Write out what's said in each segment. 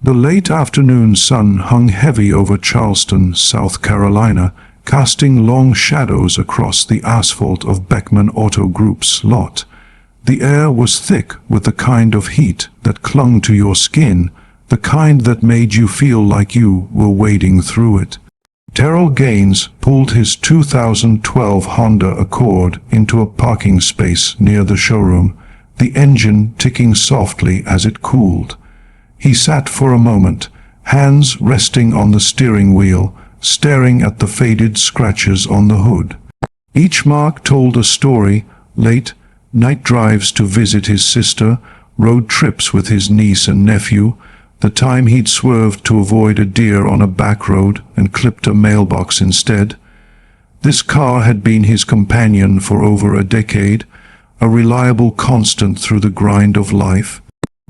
The late afternoon sun hung heavy over Charleston, South Carolina, casting long shadows across the asphalt of Beckman Auto Group's lot. The air was thick with the kind of heat that clung to your skin, the kind that made you feel like you were wading through it. Terrell Gaines pulled his 2012 Honda Accord into a parking space near the showroom, the engine ticking softly as it cooled. He sat for a moment, hands resting on the steering wheel, staring at the faded scratches on the hood. Each mark told a story: late night drives to visit his sister, road trips with his niece and nephew, the time he'd swerved to avoid a deer on a back road and clipped a mailbox instead. This car had been his companion for over a decade, a reliable constant through the grind of life.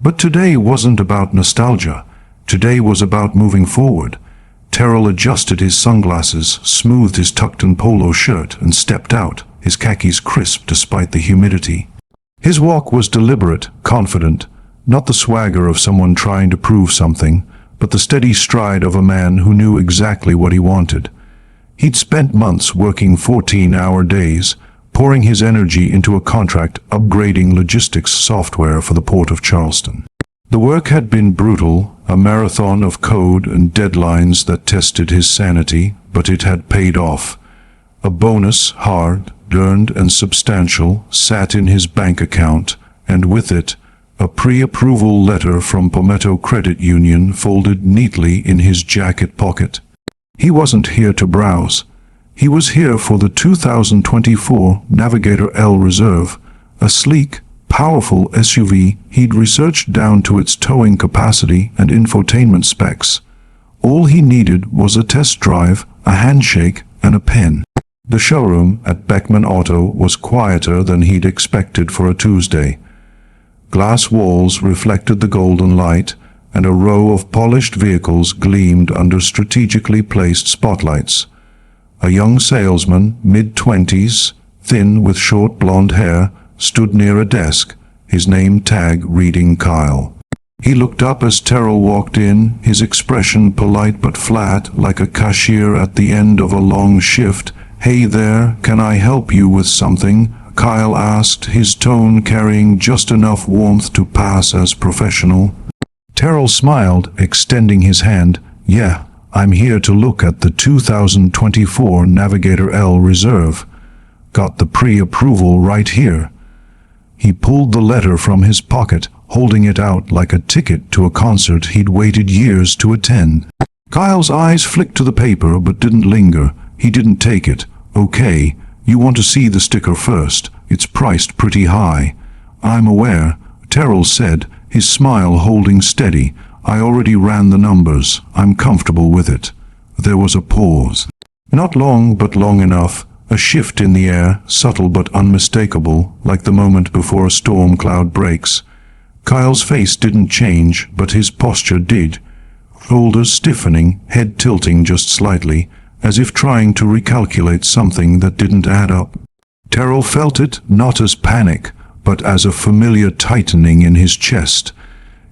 But today wasn't about nostalgia. Today was about moving forward. Terrell adjusted his sunglasses, smoothed his tucked-in polo shirt, and stepped out, his khakis crisp despite the humidity. His walk was deliberate, confident, not the swagger of someone trying to prove something, but the steady stride of a man who knew exactly what he wanted. He'd spent months working 14-hour days, pouring his energy into a contract upgrading logistics software for the Port of Charleston. The work had been brutal, a marathon of code and deadlines that tested his sanity, but it had paid off. A bonus, hard, earned and substantial, sat in his bank account, and with it, a pre-approval letter from Palmetto Credit Union folded neatly in his jacket pocket. He wasn't here to browse. He was here for the 2024 Navigator L Reserve, a sleek, powerful SUV he'd researched down to its towing capacity and infotainment specs. All he needed was a test drive, a handshake, and a pen. The showroom at Beckman Auto was quieter than he'd expected for a Tuesday. Glass walls reflected the golden light, and a row of polished vehicles gleamed under strategically placed spotlights. A young salesman, mid-20s, thin with short blonde hair, stood near a desk, his name tag reading Kyle. He looked up as Terrell walked in, his expression polite but flat, like a cashier at the end of a long shift. "Hey there, can I help you with something?" Kyle asked, his tone carrying just enough warmth to pass as professional. Terrell smiled, extending his hand. "Yeah, I'm here to look at the 2024 Navigator L Reserve. Got the pre-approval right here." He pulled the letter from his pocket, holding it out like a ticket to a concert he'd waited years to attend. Kyle's eyes flicked to the paper but didn't linger. He didn't take it. "Okay, you want to see the sticker first. It's priced pretty high." "I'm aware," Terrell said, his smile holding steady. "I already ran the numbers. I'm comfortable with it." There was a pause. Not long, but long enough. A shift in the air, subtle but unmistakable, like the moment before a storm cloud breaks. Kyle's face didn't change, but his posture did. Shoulders stiffening, head tilting just slightly, as if trying to recalculate something that didn't add up. Terrell felt it, not as panic, but as a familiar tightening in his chest.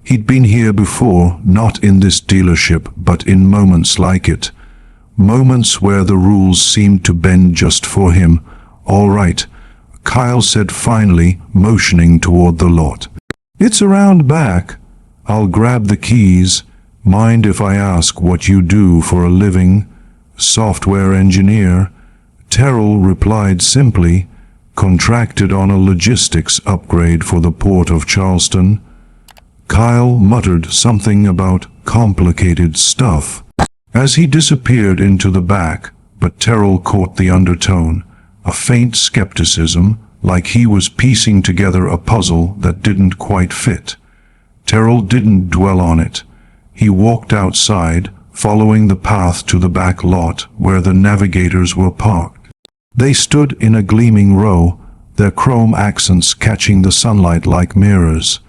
He'd been here before, not in this dealership, but in moments like it. Moments where the rules seemed to bend just for him. "All right," Kyle said finally, motioning toward the lot. "It's around back. I'll grab the keys. Mind if I ask what you do for a living?" "Software engineer," Terrell replied simply. "Contracted on a logistics upgrade for the Port of Charleston." Kyle muttered something about complicated stuff as he disappeared into the back, but Terrell caught the undertone, a faint skepticism, like he was piecing together a puzzle that didn't quite fit. Terrell didn't dwell on it. He walked outside, following the path to the back lot where the Navigators were parked. They stood in a gleaming row, their chrome accents catching the sunlight like mirrors.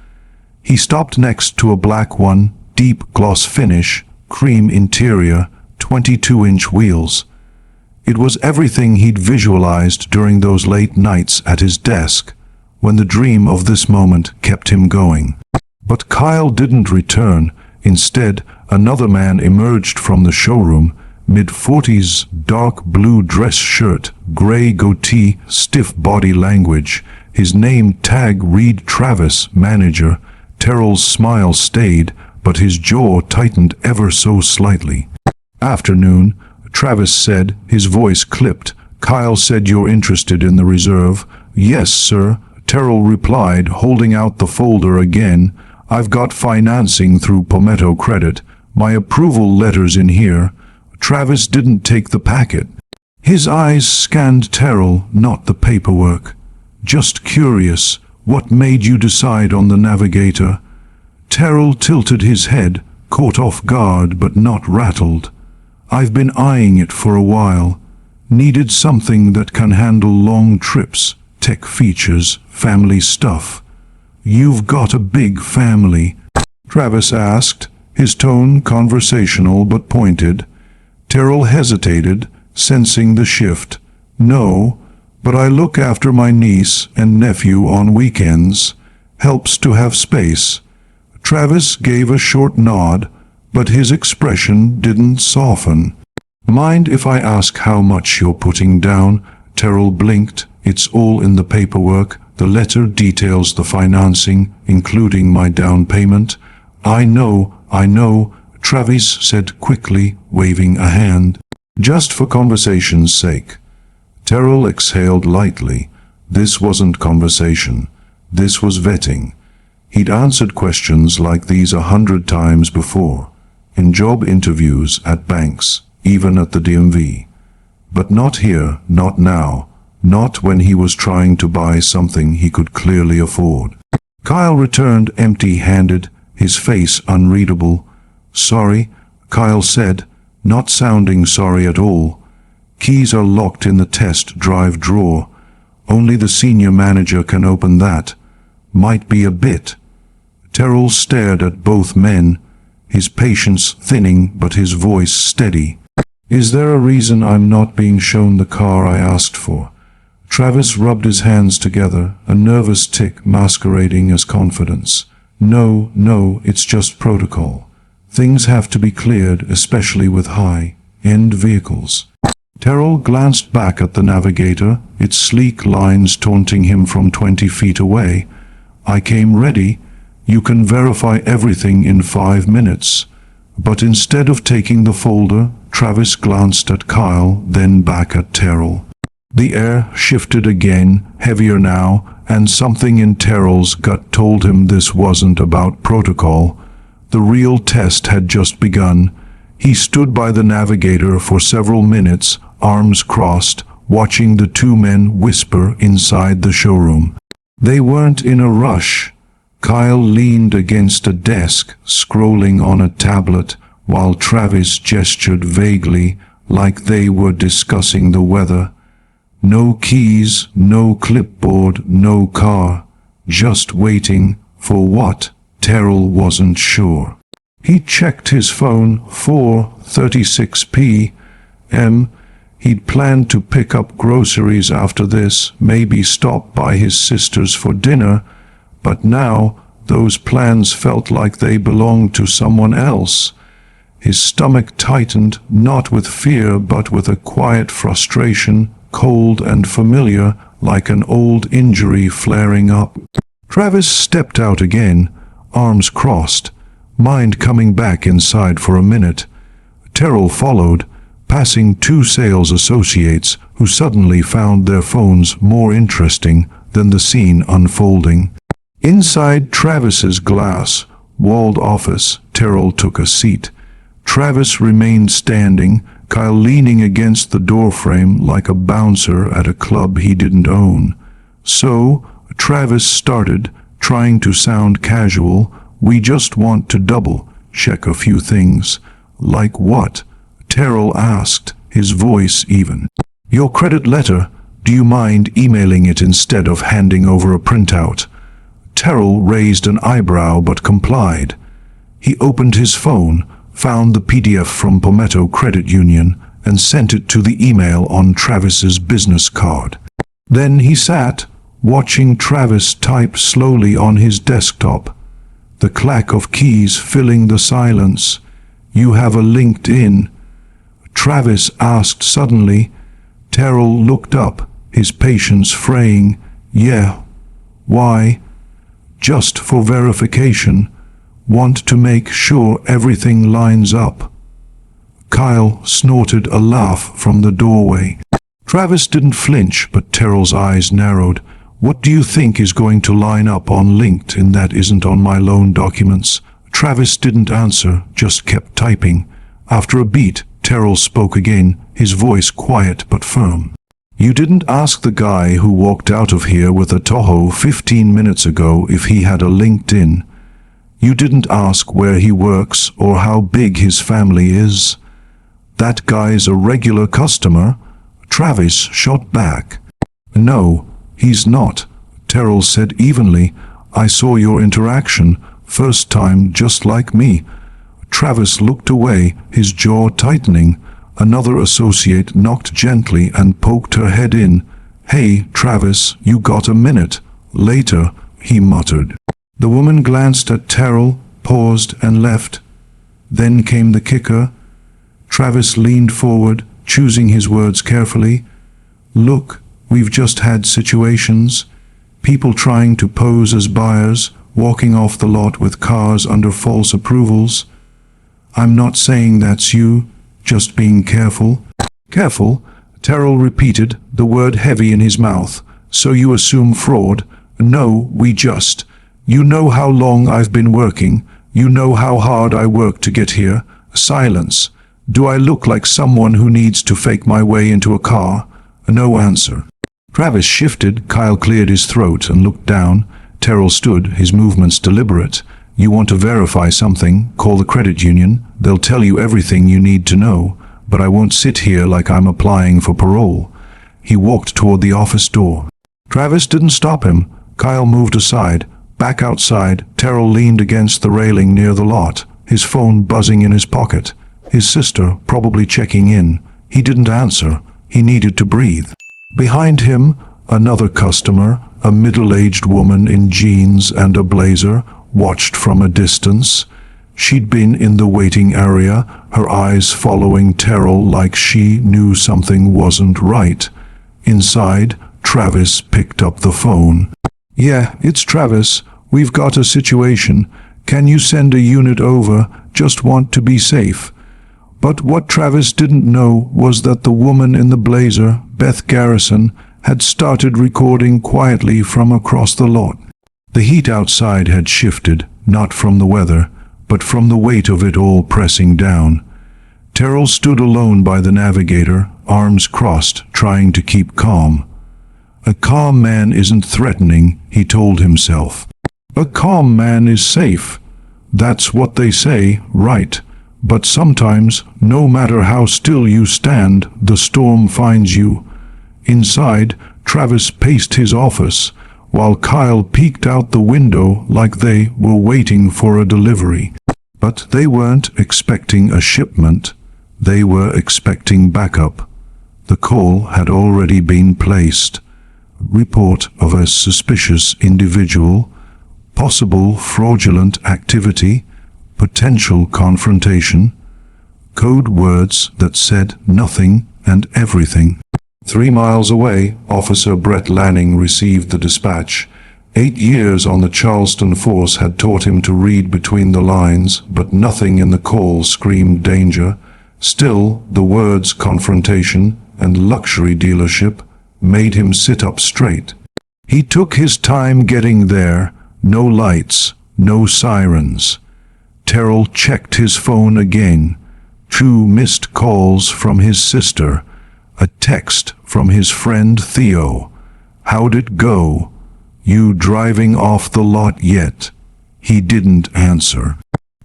He stopped next to a black one, deep gloss finish, cream interior, 22-inch wheels. It was everything he'd visualized during those late nights at his desk, when the dream of this moment kept him going. But Kyle didn't return. Instead, another man emerged from the showroom, mid-40s, dark blue dress shirt, gray goatee, stiff body language. His name tag read Travis, manager. Terrell's smile stayed, but his jaw tightened ever so slightly. "Afternoon," Travis said, his voice clipped. "Kyle said you're interested in the reserve." "Yes, sir," Terrell replied, holding out the folder again. "I've got financing through Palmetto Credit. My approval letter's in here." Travis didn't take the packet. His eyes scanned Terrell, not the paperwork. "Just curious, what made you decide on the Navigator?" Terrell tilted his head, caught off guard but not rattled. "I've been eyeing it for a while. Needed something that can handle long trips, tech features, family stuff." "You've got a big family?" Travis asked, his tone conversational but pointed. Terrell hesitated, sensing the shift. "No, but I look after my niece and nephew on weekends. Helps to have space." Travis gave a short nod, but his expression didn't soften. "Mind if I ask how much you're putting down?" Terrell blinked. "It's all in the paperwork. The letter details the financing, including my down payment." I know, Travis said quickly, waving a hand. "Just for conversation's sake." Terrell exhaled lightly. This wasn't conversation. This was vetting. He'd answered questions like these 100 times before, in job interviews, at banks, even at the DMV. But not here, not now, not when he was trying to buy something he could clearly afford. Kyle returned empty-handed, his face unreadable. "Sorry," Kyle said, not sounding sorry at all. "Keys are locked in the test drive drawer. Only the senior manager can open that. Might be a bit." Terrell stared at both men, his patience thinning but his voice steady. "Is there a reason I'm not being shown the car I asked for?" Travis rubbed his hands together, a nervous tick masquerading as confidence. No, it's just protocol. Things have to be cleared, especially with high-end vehicles." Terrell glanced back at the Navigator, its sleek lines taunting him from 20 feet away. "I came ready. You can verify everything in 5 minutes." But instead of taking the folder, Travis glanced at Kyle, then back at Terrell. The air shifted again, heavier now, and something in Terrell's gut told him this wasn't about protocol. The real test had just begun. He stood by the Navigator for several minutes, arms crossed, watching the two men whisper inside the showroom. They weren't in a rush. Kyle leaned against a desk, scrolling on a tablet, while Travis gestured vaguely, like they were discussing the weather. No keys, no clipboard, no car. Just waiting for what? Terrell wasn't sure. He checked his phone. 4:36 p.m. He'd planned to pick up groceries after this, maybe stop by his sister's for dinner, but now those plans felt like they belonged to someone else. His stomach tightened, not with fear but with a quiet frustration, cold and familiar, like an old injury flaring up. Travis stepped out again, arms crossed, mind coming back inside for a minute. Terrell followed, passing two sales associates who suddenly found their phones more interesting than the scene unfolding. Inside Travis's glass-walled office, Terrell took a seat. Travis remained standing, Kyle leaning against the doorframe like a bouncer at a club he didn't own. So, Travis started, trying to sound casual. "We just want to double-check a few things." "Like what?" Terrell asked, his voice even. "Your credit letter. Do you mind emailing it instead of handing over a printout?" Terrell raised an eyebrow but complied. He opened his phone, found the PDF from Palmetto Credit Union, and sent it to the email on Travis's business card. Then he sat, watching Travis type slowly on his desktop. the clack of keys filling the silence. "You have a LinkedIn?" Travis asked suddenly. Terrell looked up, his patience fraying. "Yeah." "Why?" "Just for verification. Want to make sure everything lines up." Kyle snorted a laugh from the doorway. Travis didn't flinch, but Terrell's eyes narrowed. "What do you think is going to line up on LinkedIn that isn't on my loan documents?" Travis didn't answer, just kept typing. After a beat, Terrell spoke again, his voice quiet but firm. "You didn't ask the guy who walked out of here with a Tahoe 15 minutes ago if he had a LinkedIn. You didn't ask where he works or how big his family is. That guy's a regular customer." Travis shot back. "No, he's not," Terrell said evenly. "I saw your interaction, first time just like me." Travis looked away, his jaw tightening. Another associate knocked gently and poked her head in. "Hey, Travis, you got a minute?" "Later," he muttered. The woman glanced at Terrell, paused, and left. Then came the kicker. Travis leaned forward, choosing his words carefully. "Look, we've just had situations. People trying to pose as buyers, walking off the lot with cars under false approvals. I'm not saying that's you, just being careful." "Careful?" Terrell repeated, the word heavy in his mouth. "So you assume fraud?" "No, we just. You know how long I've been working. You know how hard I worked to get here." Silence. "Do I look like someone who needs to fake my way into a car?" No answer. Travis shifted, Kyle cleared his throat and looked down. Terrell stood, his movements deliberate. "You want to verify something, call the credit union. They'll tell you everything you need to know, but I won't sit here like I'm applying for parole." He walked toward the office door. Travis didn't stop him. Kyle moved aside. Back outside, Terrell leaned against the railing near the lot, his phone buzzing in his pocket. His sister probably checking in. He didn't answer. He needed to breathe. Behind him, another customer, a middle-aged woman in jeans and a blazer, watched from a distance. She'd been in the waiting area, her eyes following Terrell like she knew something wasn't right. Inside, Travis picked up the phone. "Yeah, it's Travis. We've got a situation. Can you send a unit over? Just want to be safe." But what Travis didn't know was that the woman in the blazer, Beth Garrison, had started recording quietly from across the lot. The heat outside had shifted, not from the weather, but from the weight of it all pressing down. Terrell stood alone by the Navigator, arms crossed, trying to keep calm. A calm man isn't threatening, he told himself. A calm man is safe. That's what they say, right? But sometimes, no matter how still you stand, the storm finds you. Inside, Travis paced his office, while Kyle peeked out the window like they were waiting for a delivery. But they weren't expecting a shipment. They were expecting backup. The call had already been placed. Report of a suspicious individual, possible fraudulent activity, potential confrontation, code words that said nothing and everything. 3 miles away, Officer Brett Lanning received the dispatch. 8 years on the Charleston force had taught him to read between the lines, but nothing in the call screamed danger. Still, the words confrontation and luxury dealership made him sit up straight. He took his time getting there. No lights, no sirens. Terrell checked his phone again. 2 missed calls from his sister. A text from his friend Theo. "How'd it go? You driving off the lot yet?" He didn't answer.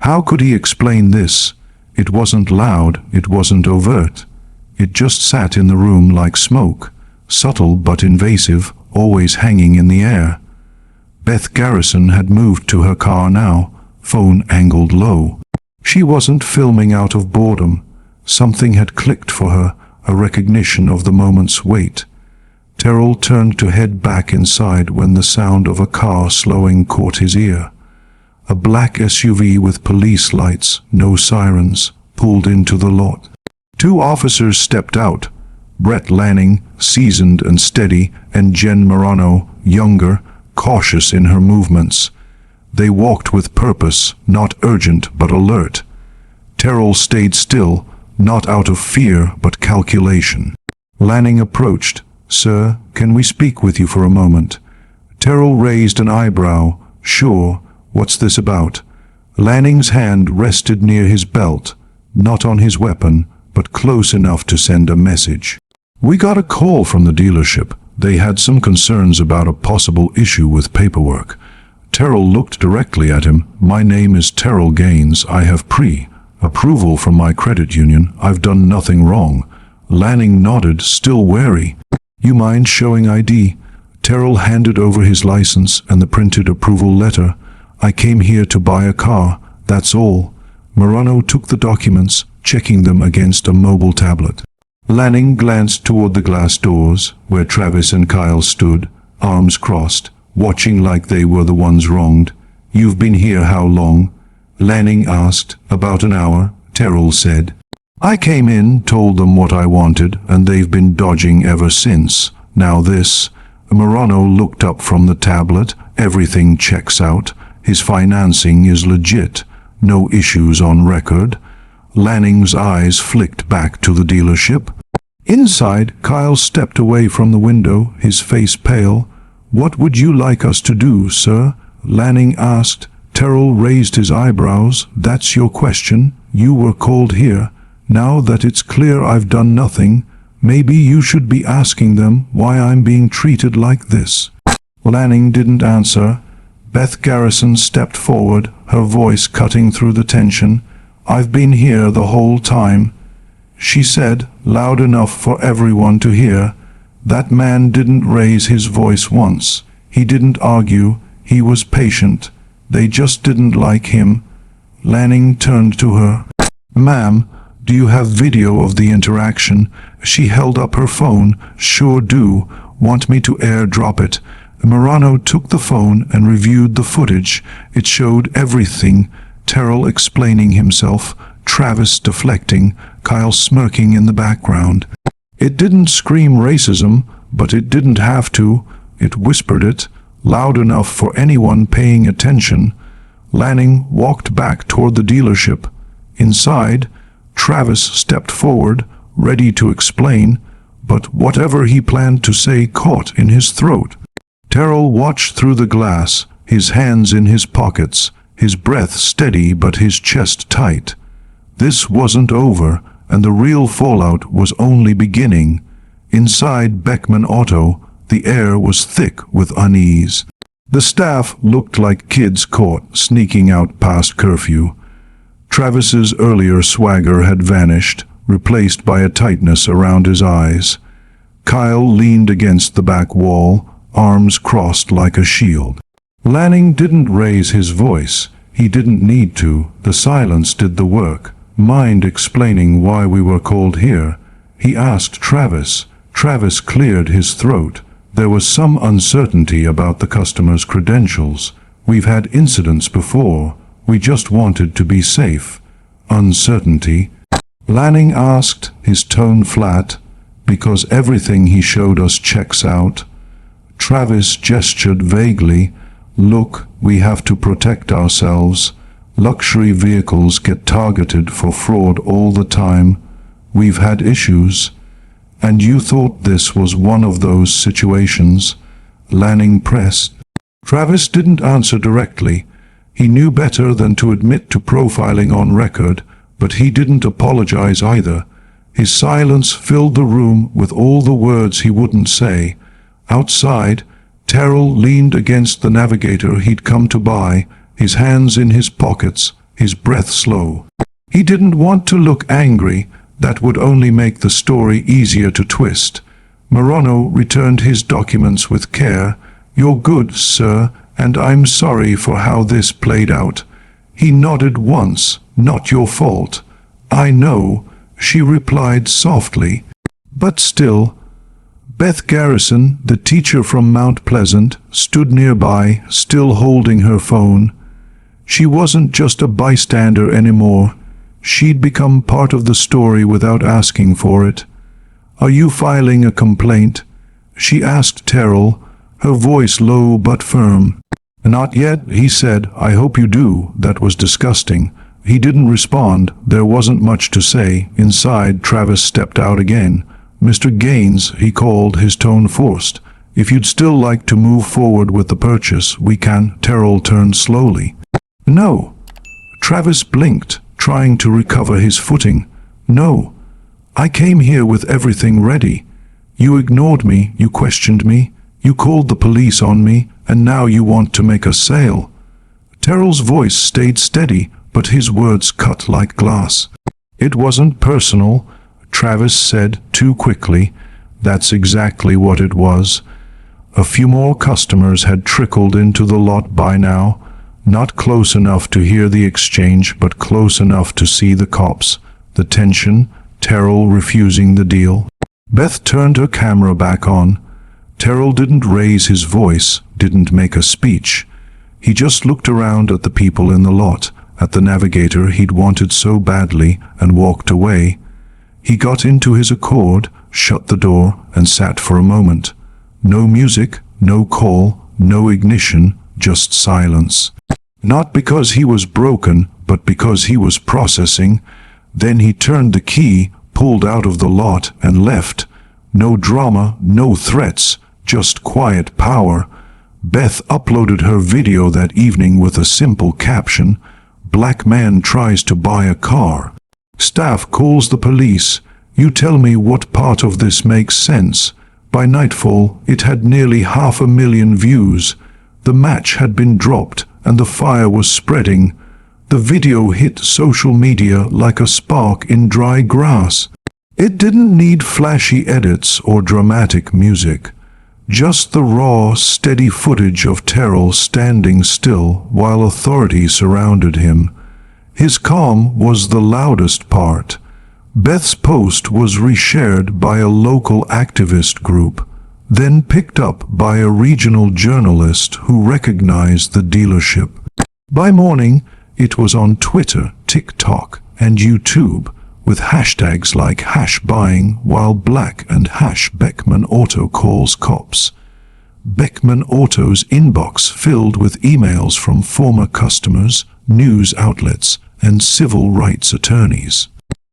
How could he explain this? It wasn't loud, it wasn't overt. It just sat in the room like smoke, subtle but invasive, always hanging in the air. Beth Garrison had moved to her car now, phone angled low. She wasn't filming out of boredom. Something had clicked for her, a recognition of the moment's weight. Terrell turned to head back inside when the sound of a car slowing caught his ear. A black SUV with police lights, no sirens, pulled into the lot. Two officers stepped out, Brett Lanning, seasoned and steady, and Jen Morano, younger, cautious in her movements. They walked with purpose, not urgent but alert. Terrell stayed still, not out of fear but calculation. Lanning approached. "Sir, can we speak with you for a moment?" Terrell raised an eyebrow. "Sure, what's this about?" Lanning's hand rested near his belt, not on his weapon, but close enough to send a message. "We got a call from the dealership. They had some concerns about a possible issue with paperwork." Terrell looked directly at him. "My name is Terrell Gaines. I have approval from my credit union. I've done nothing wrong." Lanning nodded, still wary. "You mind showing ID?" Terrell handed over his license and the printed approval letter. "I came here to buy a car, that's all." Morano took the documents, checking them against a mobile tablet. Lanning glanced toward the glass doors, where Travis and Kyle stood, arms crossed, watching like they were the ones wronged. "You've been here how long?" Lanning asked. "About an hour," Terrell said. "I came in, told them what I wanted, and they've been dodging ever since. Now this." Morano looked up from the tablet. "Everything checks out. His financing is legit. No issues on record." Lanning's eyes flicked back to the dealership. Inside, Kyle stepped away from the window, his face pale. "What would you like us to do, sir?" Lanning asked. Terrell raised his eyebrows. "That's your question? You were called here. Now that it's clear I've done nothing, maybe you should be asking them why I'm being treated like this." Lanning didn't answer. Beth Garrison stepped forward, her voice cutting through the tension. "I've been here the whole time," she said, loud enough for everyone to hear. "That man didn't raise his voice once. He didn't argue. He was patient. They just didn't like him." Lanning turned to her. "Ma'am, do you have video of the interaction?" She held up her phone. "Sure do. Want me to airdrop it?" Morano took the phone and reviewed the footage. It showed everything. Terrell explaining himself, Travis deflecting, Kyle smirking in the background. It didn't scream racism, but it didn't have to. It whispered it, loud enough for anyone paying attention. Lanning walked back toward the dealership. Inside, Travis stepped forward, ready to explain, but whatever he planned to say caught in his throat. Terrell watched through the glass, his hands in his pockets, his breath steady but his chest tight. This wasn't over, and the real fallout was only beginning. Inside Beckman Auto, the air was thick with unease. The staff looked like kids caught sneaking out past curfew. Travis's earlier swagger had vanished, replaced by a tightness around his eyes. Kyle leaned against the back wall, arms crossed like a shield. Lanning didn't raise his voice. He didn't need to. The silence did the work. "Mind explaining why we were called here?" he asked Travis. Travis cleared his throat. There was some uncertainty about the customer's credentials. "We've had incidents before. We just wanted to be safe." "Uncertainty?" Lanning asked, his tone flat. "Because everything he showed us checks out." Travis gestured vaguely. "Look, we have to protect ourselves. Luxury vehicles get targeted for fraud all the time. We've had issues." "And you thought this was one of those situations?" Lanning pressed. Travis didn't answer directly. He knew better than to admit to profiling on record, but he didn't apologize either. His silence filled the room with all the words he wouldn't say. Outside, Terrell leaned against the Navigator he'd come to buy, his hands in his pockets, his breath slow. He didn't want to look angry. That would only make the story easier to twist. Morano returned his documents with care. "You're good, sir, and I'm sorry for how this played out." He nodded once. "Not your fault." "I know," she replied softly. But still. Beth Garrison, the teacher from Mount Pleasant, stood nearby, still holding her phone. She wasn't just a bystander anymore. She'd become part of the story without asking for it. "Are you filing a complaint?" she asked Terrell, her voice low but firm. "Not yet," he said. "I hope you do." That was disgusting. He didn't respond. There wasn't much to say. Inside, Travis stepped out again. "Mr. Gaines," he called, his tone forced. "If you'd still like to move forward with the purchase, we can." Terrell turned slowly. "No." Travis blinked, trying to recover his footing. "No. I came here with everything ready. You ignored me, you questioned me, you called the police on me, and now you want to make a sale." Terrell's voice stayed steady, but his words cut like glass. "It wasn't personal," Travis said too quickly. That's exactly what it was. A few more customers had trickled into the lot by now, not close enough to hear the exchange, but close enough to see the cops, the tension, Terrell refusing the deal. Beth turned her camera back on. Terrell didn't raise his voice, didn't make a speech. He just looked around at the people in the lot, at the Navigator he'd wanted so badly, and walked away. He got into his Accord, shut the door, and sat for a moment. No music, no call, no ignition, just silence. Not because he was broken, but because he was processing. Then he turned the key, pulled out of the lot, and left. No drama, no threats, just quiet power. Beth uploaded her video that evening with a simple caption: "Black man tries to buy a car. Staff calls the police. You tell me what part of this makes sense." By nightfall, it had nearly 500,000 views. The match had been dropped, and the fire was spreading. The video hit social media like a spark in dry grass. It didn't need flashy edits or dramatic music. Just the raw, steady footage of Terrell standing still while authorities surrounded him. His calm was the loudest part. Beth's post was reshared by a local activist group, then picked up by a regional journalist who recognized the dealership. By morning, it was on Twitter, TikTok, and YouTube, with hashtags like #BuyingWhileBlack and #Beckman Auto calls cops. Beckman Auto's inbox filled with emails from former customers, news outlets, and civil rights attorneys.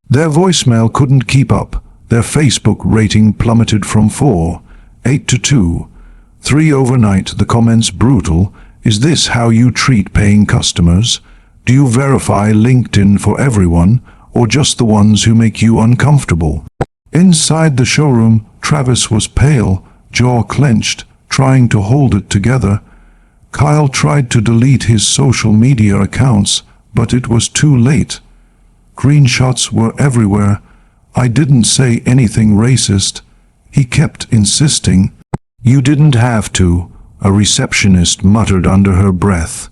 Their voicemail couldn't keep up. Their Facebook rating plummeted from 4.8 to 2.3 overnight. The comments brutal. "Is this how you treat paying customers? Do you verify LinkedIn for everyone, or just the ones who make you uncomfortable?" Inside the showroom, Travis was pale, jaw clenched, trying to hold it together. Kyle tried to delete his social media accounts, but it was too late. Screenshots were everywhere. "I didn't say anything racist," he kept insisting. "You didn't have to," a receptionist muttered under her breath.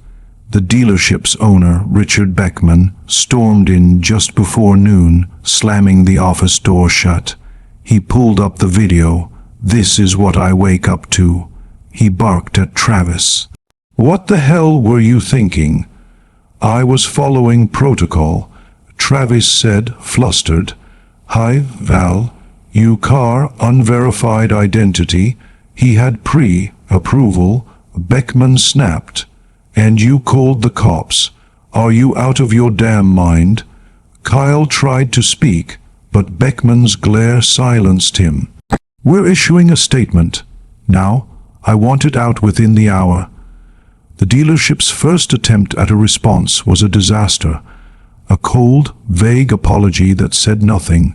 The dealership's owner, Richard Beckman, stormed in just before noon, slamming the office door shut. He pulled up the video. "This is what I wake up to," he barked at Travis. "What the hell were you thinking?" "I was following protocol," Travis said, flustered. "Hi, Val. You car, unverified identity." He had pre-approval. Beckman snapped. "And you called the cops. Are you out of your damn mind?" Kyle tried to speak, but Beckman's glare silenced him. "We're issuing a statement. Now, I want it out within the hour." The dealership's first attempt at a response was a disaster. A cold, vague apology that said nothing.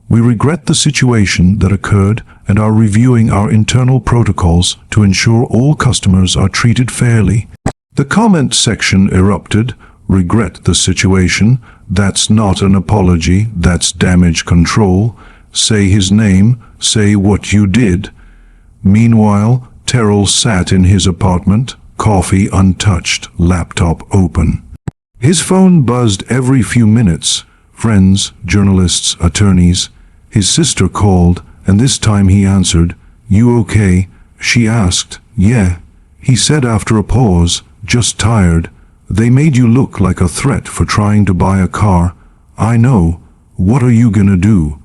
"We regret the situation that occurred and are reviewing our internal protocols to ensure all customers are treated fairly." The comment section erupted. "Regret the situation? That's not an apology, that's damage control. Say his name, say what you did." Meanwhile, Terrell sat in his apartment, coffee untouched, laptop open. His phone buzzed every few minutes. Friends, journalists, attorneys. His sister called, and this time he answered. "You okay?" she asked. "Yeah," he said after a pause. "Just tired." They made you look like a threat for trying to buy a car. I know. What are you gonna do?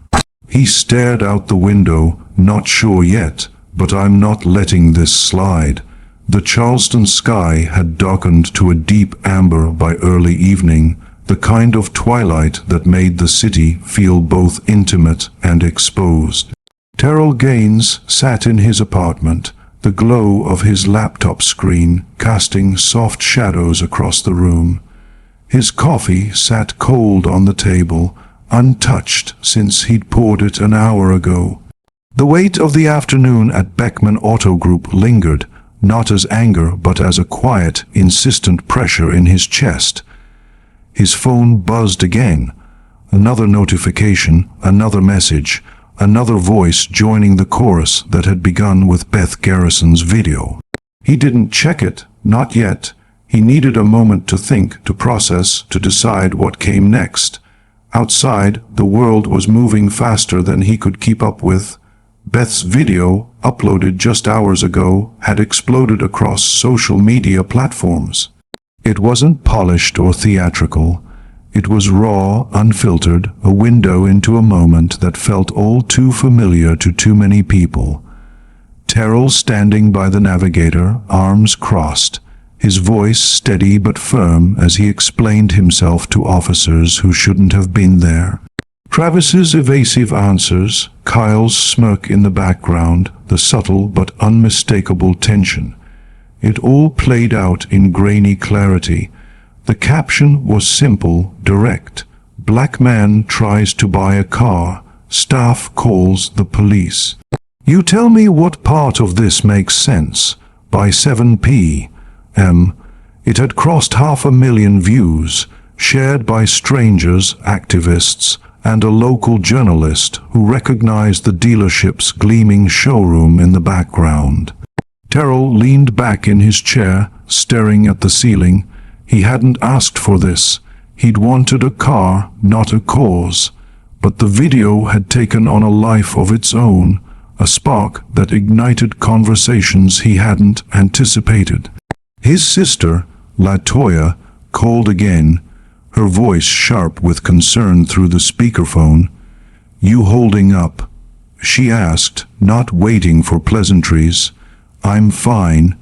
He stared out the window, not sure yet, but I'm not letting this slide. The Charleston sky had darkened to a deep amber by early evening, the kind of twilight that made the city feel both intimate and exposed. Terrell Gaines sat in his apartment, the glow of his laptop screen casting soft shadows across the room. His coffee sat cold on the table, untouched since he'd poured it an hour ago. The weight of the afternoon at Beckman Auto Group lingered, not as anger but as a quiet, insistent pressure in his chest. His phone buzzed again. Another notification, another message, another voice joining the chorus that had begun with Beth Garrison's video. He didn't check it, not yet. He needed a moment to think, to process, to decide what came next. Outside, the world was moving faster than he could keep up with. Beth's video, uploaded just hours ago, had exploded across social media platforms. It wasn't polished or theatrical. It was raw, unfiltered, a window into a moment that felt all too familiar to too many people. Terrell standing by the Navigator, arms crossed, his voice steady but firm as he explained himself to officers who shouldn't have been there. Travis's evasive answers, Kyle's smirk in the background, the subtle but unmistakable tension. It all played out in grainy clarity. The caption was simple, direct. Black man tries to buy a car. Staff calls the police. You tell me what part of this makes sense. By 7 p.m. It had crossed 500,000 views, shared by strangers, activists, and a local journalist who recognized the dealership's gleaming showroom in the background. Terrell leaned back in his chair, staring at the ceiling. He hadn't asked for this. He'd wanted a car, not a cause. But the video had taken on a life of its own, a spark that ignited conversations he hadn't anticipated. His sister, LaToya, called again, her voice sharp with concern through the speakerphone. You holding up? She asked, not waiting for pleasantries. I'm fine,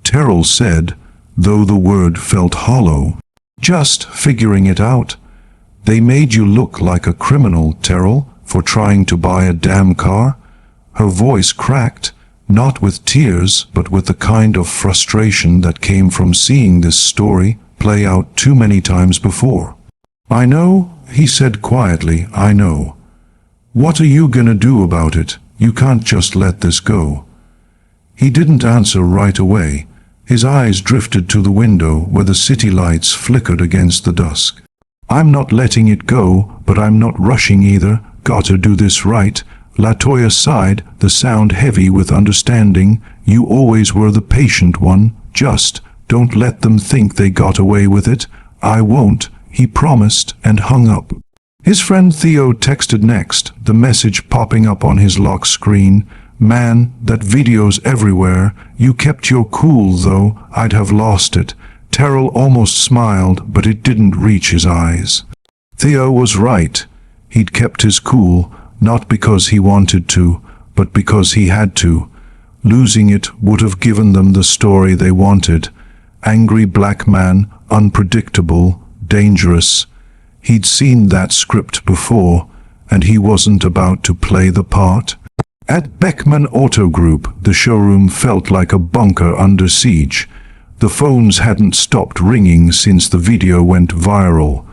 Terrell said, though the word felt hollow. Just figuring it out. They made you look like a criminal, Terrell, for trying to buy a damn car. Her voice cracked, not with tears, but with the kind of frustration that came from seeing this story play out too many times before. I know, he said quietly, I know. What are you gonna do about it? You can't just let this go. He didn't answer right away. His eyes drifted to the window where the city lights flickered against the dusk. I'm not letting it go, but I'm not rushing either. Gotta do this right. LaToya sighed, the sound heavy with understanding. You always were the patient one. Just don't let them think they got away with it. I won't, he promised, and hung up. His friend Theo texted next, the message popping up on his lock screen. Man, that video's everywhere. You kept your cool, though. I'd have lost it. Terrell almost smiled, but it didn't reach his eyes. Theo was right. He'd kept his cool, not because he wanted to, but because he had to. Losing it would have given them the story they wanted. Angry black man, unpredictable, dangerous. He'd seen that script before, and he wasn't about to play the part. At Beckman Auto Group, the showroom felt like a bunker under siege. The phones hadn't stopped ringing since the video went viral.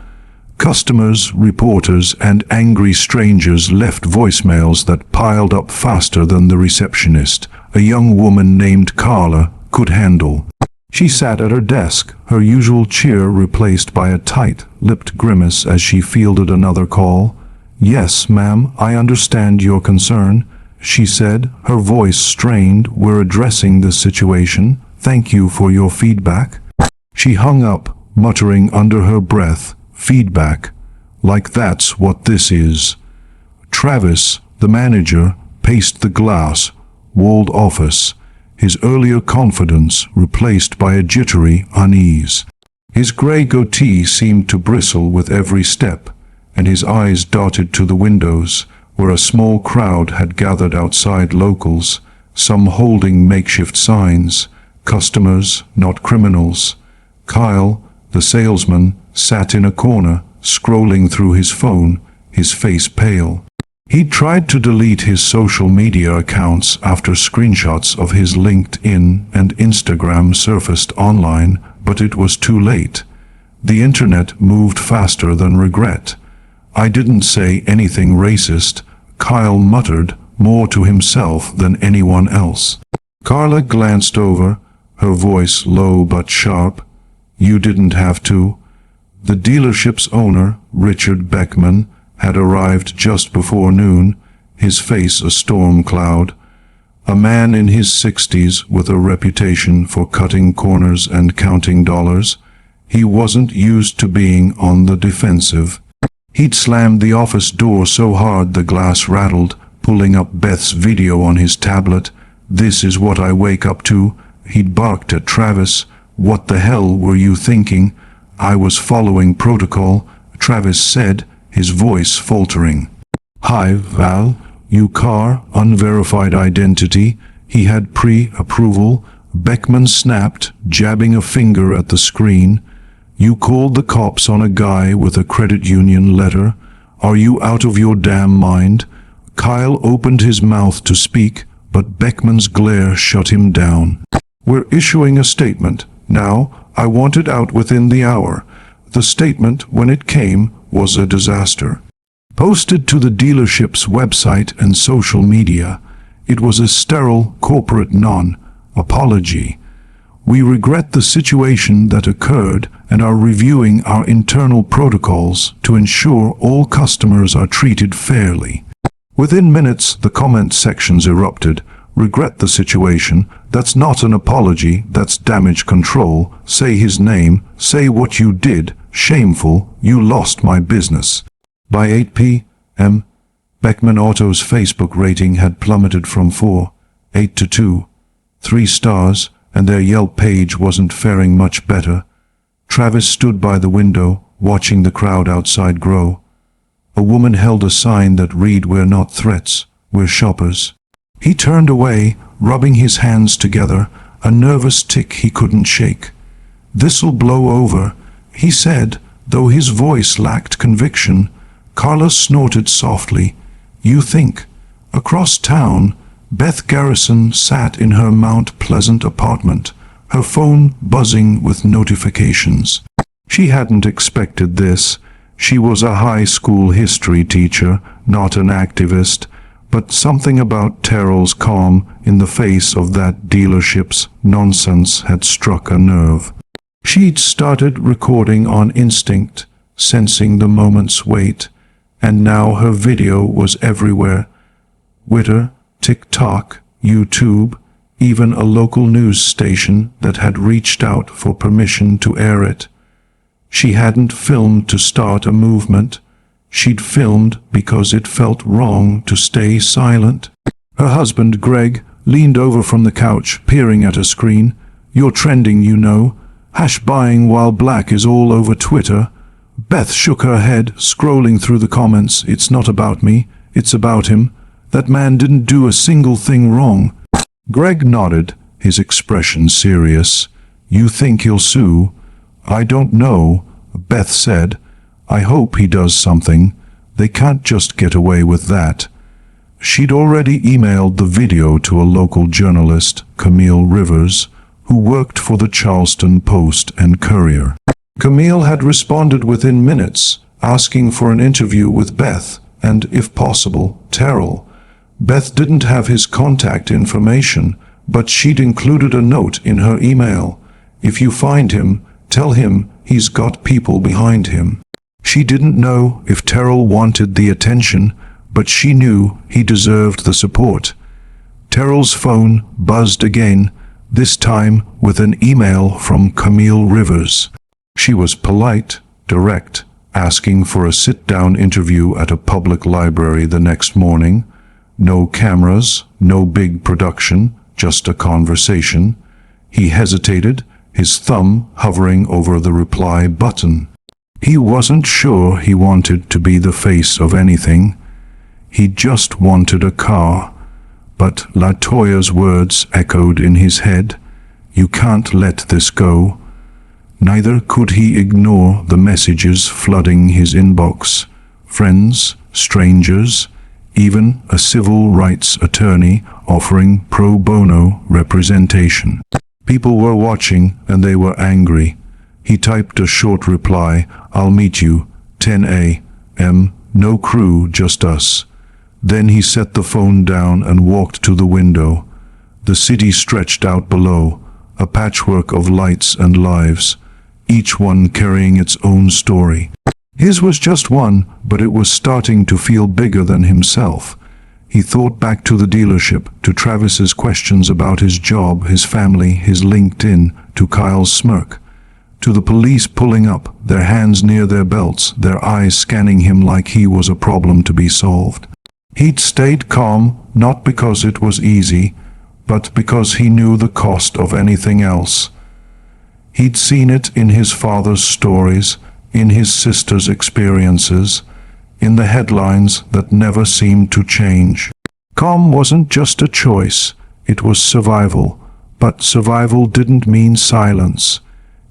Customers, reporters, and angry strangers left voicemails that piled up faster than the receptionist, a young woman named Carla, could handle. She sat at her desk, her usual cheer replaced by a tight-lipped grimace as she fielded another call. Yes, ma'am, I understand your concern, she said, her voice strained. We're addressing the situation. Thank you for your feedback. She hung up, muttering under her breath, feedback, like that's what this is. Travis, the manager, paced the glass, walled office, his earlier confidence replaced by a jittery unease. His gray goatee seemed to bristle with every step, and his eyes darted to the windows, where a small crowd had gathered outside. Locals, some holding makeshift signs, customers, not criminals. Kyle, the salesman, sat in a corner, scrolling through his phone, his face pale. He'd tried to delete his social media accounts after screenshots of his LinkedIn and Instagram surfaced online, but it was too late. The internet moved faster than regret. "I didn't say anything racist," Kyle muttered, more to himself than anyone else. Carla glanced over, her voice low but sharp. "You didn't have to." The dealership's owner, Richard Beckman, had arrived just before noon, his face a storm cloud. A man in his 60s with a reputation for cutting corners and counting dollars. He wasn't used to being on the defensive. He'd slammed the office door so hard the glass rattled, pulling up Beth's video on his tablet. "This is what I wake up to," he'd barked at Travis. "What the hell were you thinking?" "I was following protocol," Travis said, his voice faltering. "Hi, Val. You car, unverified identity." He had pre-approval. Beckman snapped, jabbing a finger at the screen. "You called the cops on a guy with a credit union letter? Are you out of your damn mind?" Kyle opened his mouth to speak, but Beckman's glare shut him down. "We're issuing a statement. Now, I want it out within the hour." The statement, when it came, was a disaster. Posted to the dealership's website and social media, it was a sterile corporate non-apology. "We regret the situation that occurred and are reviewing our internal protocols to ensure all customers are treated fairly." Within minutes, the comment sections erupted. "Regret the situation. That's not an apology, that's damage control. Say his name. Say what you did. Shameful. You lost my business." By 8 p.m., Beckman Auto's Facebook rating had plummeted from 4.8 to 2.3 stars, and their Yelp page wasn't faring much better. Travis stood by the window, watching the crowd outside grow. A woman held a sign that read, "We're not threats, we're shoppers." He turned away, rubbing his hands together, a nervous tic he couldn't shake. "This'll blow over," he said, though his voice lacked conviction. Carla snorted softly. "You think?" Across town, Beth Garrison sat in her Mount Pleasant apartment, her phone buzzing with notifications. She hadn't expected this. She was a high school history teacher, not an activist, but something about Terrell's calm in the face of that dealership's nonsense had struck a nerve. She'd started recording on instinct, sensing the moment's weight, and now her video was everywhere. Twitter, TikTok, YouTube, even a local news station that had reached out for permission to air it. She hadn't filmed to start a movement. She'd filmed because it felt wrong to stay silent. Her husband, Greg, leaned over from the couch, peering at a screen. "You're trending, you know. Buying while black is all over Twitter." Beth shook her head, scrolling through the comments. "It's not about me. It's about him. That man didn't do a single thing wrong." Greg nodded, his expression serious. "You think he'll sue?" "I don't know," Beth said. "I hope he does something. They can't just get away with that." She'd already emailed the video to a local journalist, Camille Rivers, who worked for the Charleston Post and Courier. Camille had responded within minutes, asking for an interview with Beth, and, if possible, Terrell. Beth didn't have his contact information, but she'd included a note in her email. "If you find him, tell him he's got people behind him." She didn't know if Terrell wanted the attention, but she knew he deserved the support. Terrell's phone buzzed again, this time with an email from Camille Rivers. She was polite, direct, asking for a sit-down interview at a public library the next morning. No cameras, no big production, just a conversation. He hesitated, his thumb hovering over the reply button. He wasn't sure he wanted to be the face of anything. He just wanted a car. But LaToya's words echoed in his head. You can't let this go. Neither could he ignore the messages flooding his inbox. Friends, strangers, even a civil rights attorney offering pro bono representation. People were watching and they were angry. He typed a short reply, I'll meet you, 10 a.m., no crew, just us. Then he set the phone down and walked to the window. The city stretched out below, a patchwork of lights and lives, each one carrying its own story. His was just one, but it was starting to feel bigger than himself. He thought back to the dealership, to Travis's questions about his job, his family, his LinkedIn, to Kyle's smirk, to the police pulling up, their hands near their belts, their eyes scanning him like he was a problem to be solved. He'd stayed calm, not because it was easy, but because he knew the cost of anything else. He'd seen it in his father's stories, in his sister's experiences, in the headlines that never seemed to change. Calm wasn't just a choice, it was survival. But survival didn't mean silence.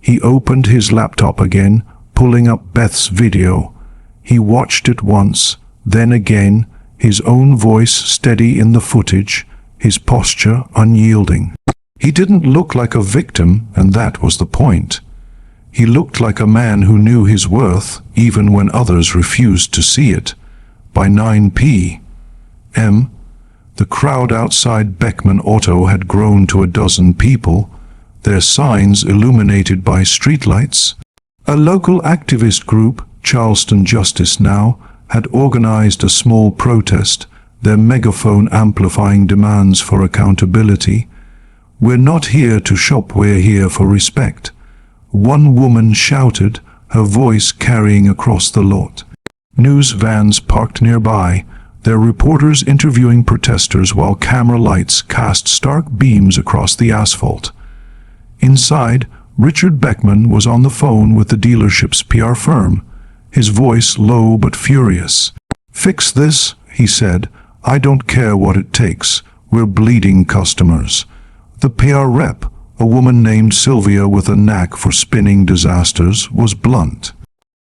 He opened his laptop again, pulling up Beth's video. He watched it once, then again, his own voice steady in the footage, his posture unyielding. He didn't look like a victim, and that was the point. He looked like a man who knew his worth, even when others refused to see it. By 9 p.m., the crowd outside Beckman Auto had grown to a dozen people, their signs illuminated by streetlights. A local activist group, Charleston Justice Now, had organized a small protest, their megaphone amplifying demands for accountability. We're not here to shop, we're here for respect. One woman shouted, her voice carrying across the lot. News vans parked nearby, their reporters interviewing protesters while camera lights cast stark beams across the asphalt. Inside, Richard Beckman was on the phone with the dealership's PR firm, his voice low but furious. Fix this, he said. I don't care what it takes. We're bleeding customers. The PR rep, a woman named Sylvia with a knack for spinning disasters, was blunt.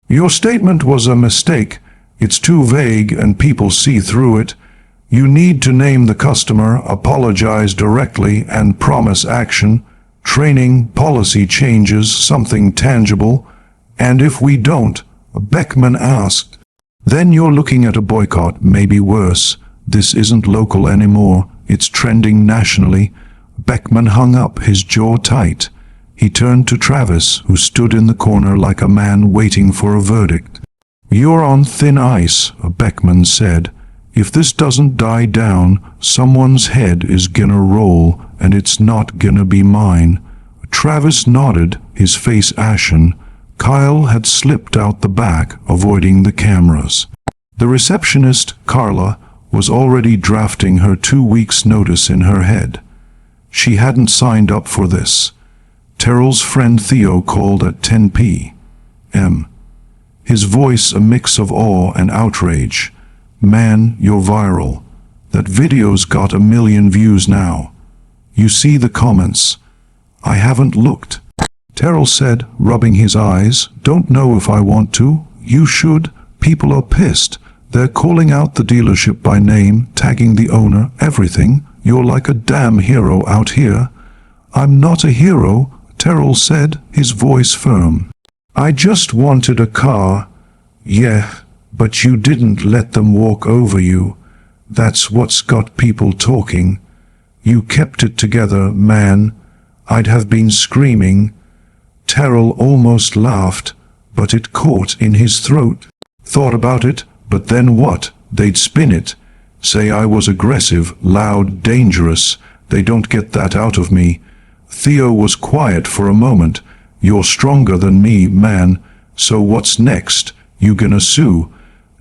Your statement was a mistake. It's too vague and people see through it. You need to name the customer, apologize directly, and promise action, training, policy changes, something tangible. And if we don't, Beckman asked, then you're looking at a boycott, maybe worse. This isn't local anymore. It's trending nationally. Beckman hung up, his jaw tight. He turned to Travis, who stood in the corner like a man waiting for a verdict. You're on thin ice, Beckman said. If this doesn't die down, someone's head is gonna roll, and it's not gonna be mine. Travis nodded, his face ashen. Kyle had slipped out the back, avoiding the cameras. The receptionist, Carla, was already drafting her 2 weeks' notice in her head. She hadn't signed up for this. Terrell's friend Theo called at 10 p.m. His voice a mix of awe and outrage. Man, you're viral. That video's got 1 million views now. You see the comments. I haven't looked. Terrell said, rubbing his eyes. Don't know if I want to. You should. People are pissed. They're calling out the dealership by name, tagging the owner, everything. You're like a damn hero out here. I'm not a hero, Terrell said, his voice firm. I just wanted a car. Yeah, but you didn't let them walk over you. That's what's got people talking. You kept it together, man. I'd have been screaming. Terrell almost laughed, but it caught in his throat. Thought about it, but then what? They'd spin it. Say I was aggressive, loud, dangerous. They don't get that out of me. Theo was quiet for a moment. You're stronger than me, man. So what's next? You gonna sue?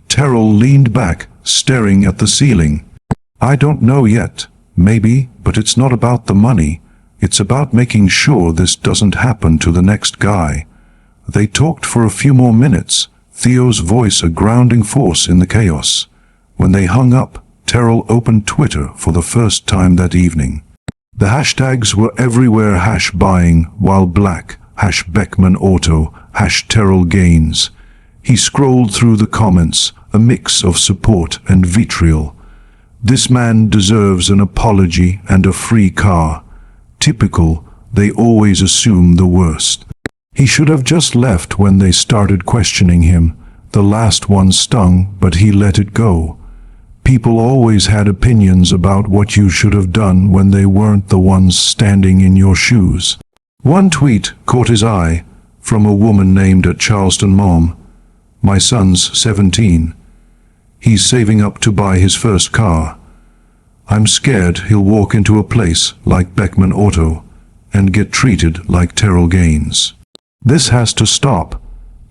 Terrell leaned back, staring at the ceiling. I don't know yet. Maybe, but it's not about the money. It's about making sure this doesn't happen to the next guy." They talked for a few more minutes, Theo's voice a grounding force in the chaos. When they hung up, Terrell opened Twitter for the first time that evening. The hashtags were everywhere: #buying while black, #Beckman Auto, #Terrell Gaines. He scrolled through the comments, a mix of support and vitriol. "This man deserves an apology and a free car. Typical, they always assume the worst. He should have just left when they started questioning him. The last one stung, but he let it go. People always had opinions about what you should have done when they weren't the ones standing in your shoes." One tweet caught his eye, from a woman named at Charleston. "Mom, my son's 17. He's saving up to buy his first car. I'm scared he'll walk into a place like Beckman Auto and get treated like Terrell Gaines. This has to stop."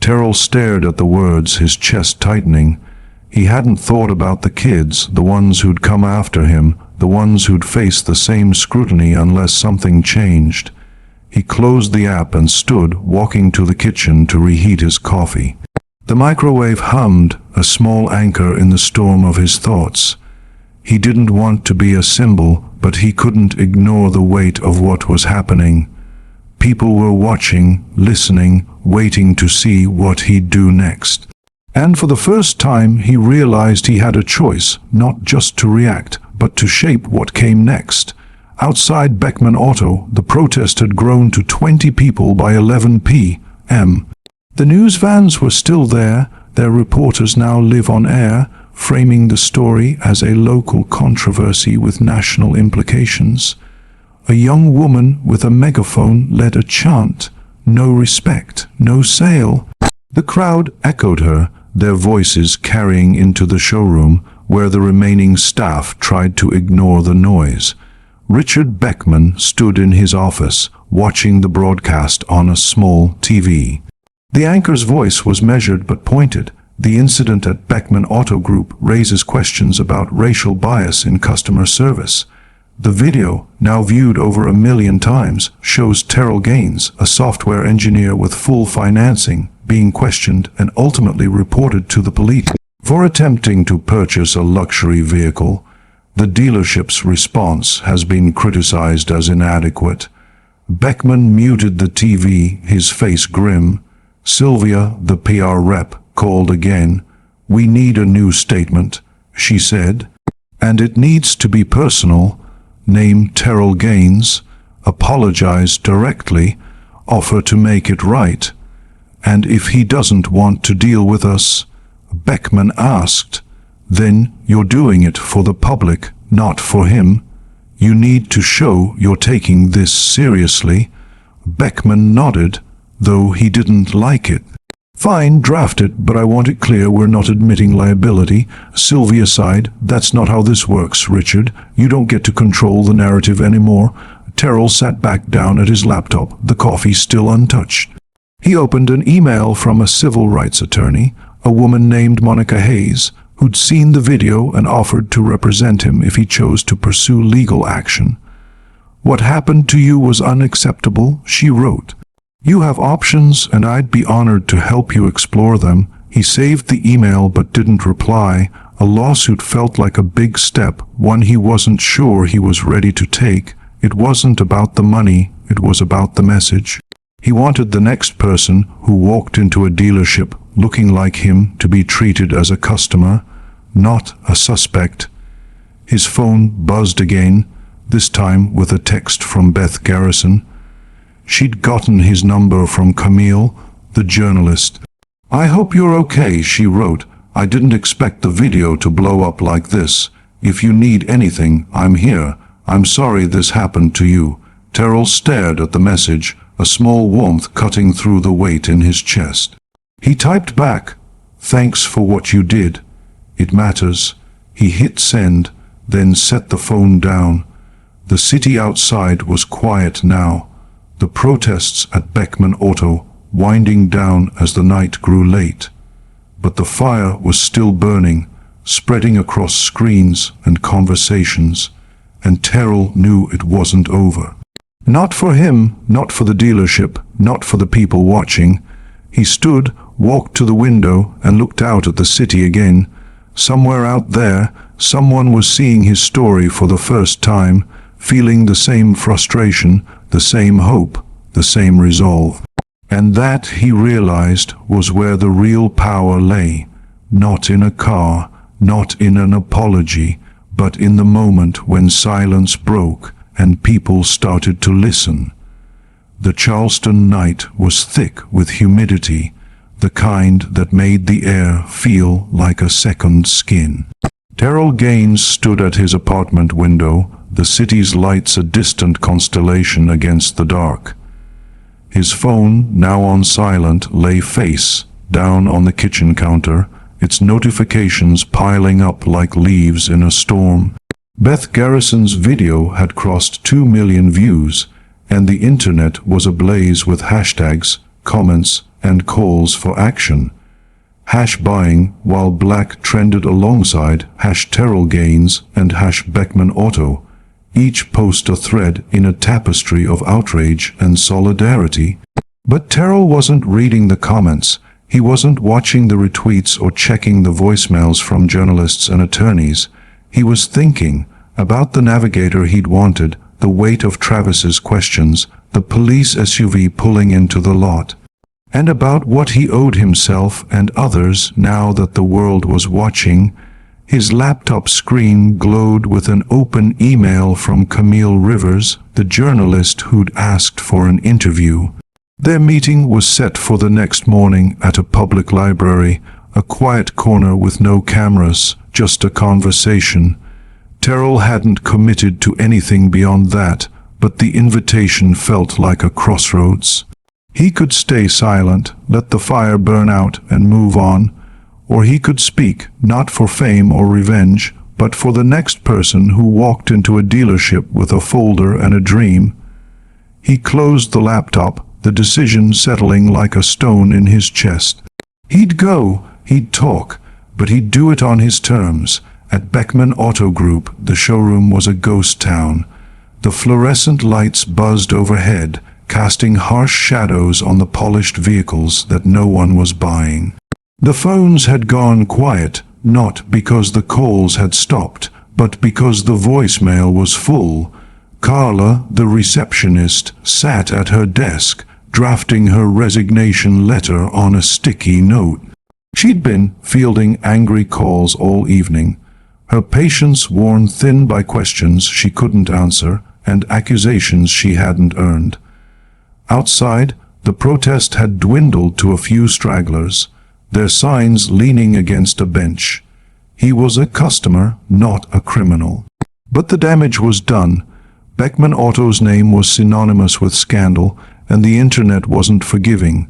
Terrell stared at the words, his chest tightening. He hadn't thought about the kids, the ones who'd come after him, the ones who'd face the same scrutiny unless something changed. He closed the app and stood, walking to the kitchen to reheat his coffee. The microwave hummed, a small anchor in the storm of his thoughts. He didn't want to be a symbol, but he couldn't ignore the weight of what was happening. People were watching, listening, waiting to see what he'd do next. And for the first time he realized he had a choice, not just to react, but to shape what came next. Outside Beckman Auto, the protest had grown to 20 people by 11 p.m. The news vans were still there, their reporters now live on air, framing the story as a local controversy with national implications. A young woman with a megaphone led a chant, "No respect, no sale." The crowd echoed her, their voices carrying into the showroom, where the remaining staff tried to ignore the noise. Richard Beckman stood in his office, watching the broadcast on a small TV. The anchor's voice was measured but pointed. "The incident at Beckman Auto Group raises questions about racial bias in customer service." The video, now viewed over 1 million times, shows Terrell Gaines, a software engineer with full financing, being questioned and ultimately reported to the police for attempting to purchase a luxury vehicle. The dealership's response has been criticized as inadequate. Beckman muted the TV, his face grim. Sylvia, the PR rep, called again. "We need a new statement," she said. "And it needs to be personal. Name Terrell Gaines, apologize directly, offer to make it right. And if he doesn't want to deal with us," Beckman asked, "then you're doing it for the public, not for him. You need to show you're taking this seriously." Beckman nodded, though he didn't like it. "Fine, draft it, but I want it clear we're not admitting liability." Sylvia sighed. "That's not how this works, Richard. You don't get to control the narrative anymore." Terrell sat back down at his laptop, the coffee still untouched. He opened an email from a civil rights attorney, a woman named Monica Hayes, who'd seen the video and offered to represent him if he chose to pursue legal action. "What happened to you was unacceptable," she wrote. "You have options, and I'd be honored to help you explore them." He saved the email but didn't reply. A lawsuit felt like a big step, one he wasn't sure he was ready to take. It wasn't about the money, it was about the message. He wanted the next person who walked into a dealership looking like him to be treated as a customer, not a suspect. His phone buzzed again, this time with a text from Beth Garrison. She'd gotten his number from Camille, the journalist. "I hope you're okay," she wrote. "I didn't expect the video to blow up like this. If you need anything, I'm here. I'm sorry this happened to you." Terrell stared at the message, a small warmth cutting through the weight in his chest. He typed back, "Thanks for what you did. It matters." He hit send, then set the phone down. The city outside was quiet now. The protests at Beckman Auto winding down as the night grew late. But the fire was still burning, spreading across screens and conversations, and Terrell knew it wasn't over. Not for him, not for the dealership, not for the people watching. He stood, walked to the window, and looked out at the city again. Somewhere out there, someone was seeing his story for the first time, feeling the same frustration, the same hope, the same resolve. And that, he realized, was where the real power lay. Not in a car, not in an apology, but in the moment when silence broke and people started to listen. The Charleston night was thick with humidity, the kind that made the air feel like a second skin. Terrell Gaines stood at his apartment window, the city's lights a distant constellation against the dark. His phone, now on silent, lay face down on the kitchen counter, its notifications piling up like leaves in a storm. Beth Garrison's video had crossed 2 million views, and the internet was ablaze with hashtags, comments, and calls for action. Hash buying, while black trended alongside hash Terrell Gaines and hash Beckman Auto, each post a thread in a tapestry of outrage and solidarity. But Terrell wasn't reading the comments. He wasn't watching the retweets or checking the voicemails from journalists and attorneys. He was thinking about the Navigator he'd wanted, the weight of Travis's questions, the police SUV pulling into the lot, and about what he owed himself and others now that the world was watching. His laptop screen glowed with an open email from Camille Rivers, the journalist who'd asked for an interview. Their meeting was set for the next morning at a public library, a quiet corner with no cameras, just a conversation. Terrell hadn't committed to anything beyond that, but the invitation felt like a crossroads. He could stay silent, let the fire burn out and move on, or he could speak, not for fame or revenge, but for the next person who walked into a dealership with a folder and a dream. He closed the laptop, the decision settling like a stone in his chest. He'd go, he'd talk, but he'd do it on his terms. At Beckman Auto Group, the showroom was a ghost town. The fluorescent lights buzzed overhead, casting harsh shadows on the polished vehicles that no one was buying. The phones had gone quiet, not because the calls had stopped, but because the voicemail was full. Carla, the receptionist, sat at her desk, drafting her resignation letter on a sticky note. She'd been fielding angry calls all evening, her patience worn thin by questions she couldn't answer and accusations she hadn't earned. Outside, the protest had dwindled to a few stragglers, their signs leaning against a bench. He was a customer, not a criminal. But the damage was done. Beckman Auto's name was synonymous with scandal, and the internet wasn't forgiving.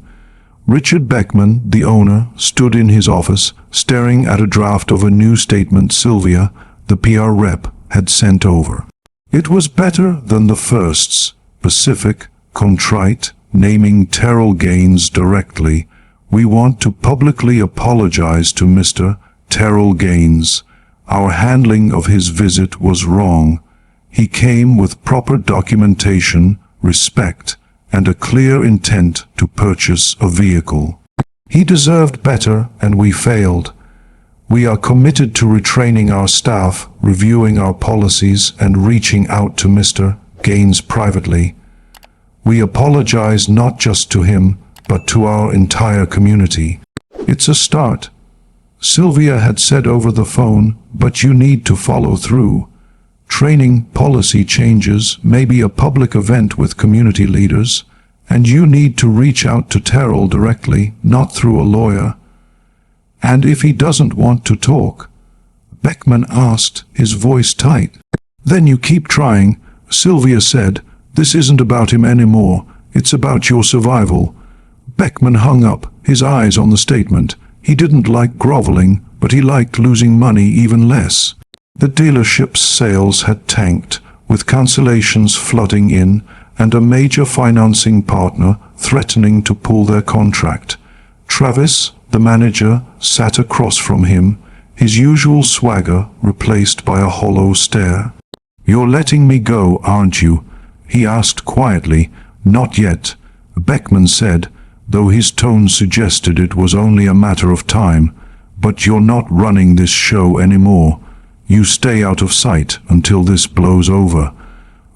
Richard Beckman, the owner, stood in his office, staring at a draft of a new statement Sylvia, the PR rep, had sent over. It was better than the firsts, pacific, contrite, naming Terrell Gaines directly. "We want to publicly apologize to Mr. Terrell Gaines. Our handling of his visit was wrong. He came with proper documentation, respect, and a clear intent to purchase a vehicle. He deserved better, and we failed. We are committed to retraining our staff, reviewing our policies, and reaching out to Mr. Gaines privately. We apologize not just to him, but to our entire community." "It's a start," Sylvia had said over the phone, "but you need to follow through. Training, policy changes, maybe a public event with community leaders, and you need to reach out to Terrell directly, not through a lawyer." "And if he doesn't want to talk?" Beckman asked, his voice tight. "Then you keep trying," Sylvia said. "This isn't about him anymore. It's about your survival." Beckman hung up, his eyes on the statement. He didn't like groveling, but he liked losing money even less. The dealership's sales had tanked, with cancellations flooding in, and a major financing partner threatening to pull their contract. Travis, the manager, sat across from him, his usual swagger replaced by a hollow stare. "You're letting me go, aren't you?" he asked quietly. "Not yet," Beckman said, though his tone suggested it was only a matter of time. "But you're not running this show anymore. You stay out of sight until this blows over."